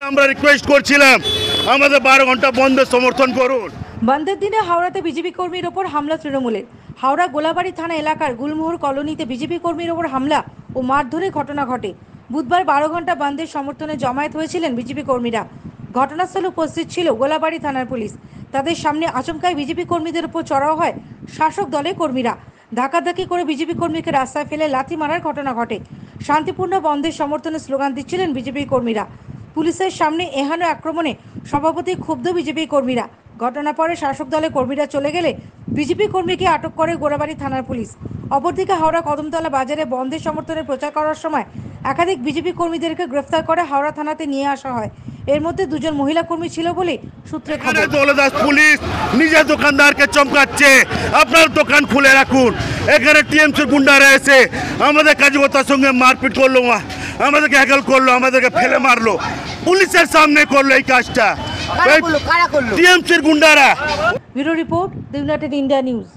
আমরা রিকোয়েস্ট করছিলাম আমাদের 12 ঘন্টা বন্ধ সমর্থন করুন। বন্ধের দিনে হাওড়াতে বিজেপি কর্মীর ওপর হামলা তৃণমূলের। হাওড়া গোলাবাড়ি থানা এলাকার গুলমোহর কলোনিতে বিজেপি কর্মীর ওপর হামলা ও মারধরের ঘটনা ঘটে। বুধবার 12 ঘন্টা বন্ধের সমর্থনে জমায়েত হয়েছিলেন বিজেপি কর্মীরা। ঘটনাস্থলে উপস্থিত ছিল গোলাবাড়ি থানার পুলিশ। তাদের সামনে আচমকায় বিজেপি কর্মীদের উপর চড়াও হয় শাসক দলের কর্মীরা। ধাক্কাধাক্কি করে বিজেপি কর্মীকে রাস্তায় ফেলে লাথি মারার ঘটনা ঘটে। শান্তিপূর্ণ বন্ধের সমর্থনে স্লোগান দিচ্ছিলেন বিজেপি কর্মীরা। পুলিশের সামনে এহেন আক্রমণে স্বভাবতই ক্ষুব্ধ বিজেপি কর্মীরা। ঘটনার পরে শাসক দলের কর্মীরা চলে গেলে বিজেপি কর্মীকে আটক করে গোলাবাড়ি থানার পুলিশ। অপরদিকে হাওড়া কদমতলা বাজারে বন্ধের সমর্থনে প্রচার করার সময় একাধিক বিজেপি কর্মীদেরকে গ্রেফতার করে হাওড়া থানাতে নিয়ে আসা হয়। এর মধ্যে দুজন মহিলা কর্মী ছিল বলে সূত্রে খবর। দৌলতদাস পুলিশ নিজের দোকানদারকে চমকাচ্ছে, আপনার দোকান খুলে রাখুন। এখানে টিএমসির গুন্ডারা এসে আমাদের কাজকর্তার সঙ্গে মারপিট করলো, আমাদেরকে হ্যাকেল করলো, আমাদেরকে ফেলে মারলো। পুলিশের সামনে করলো এই কাজটা টিএমসির গুন্ডারা। Bureau report, the United India news.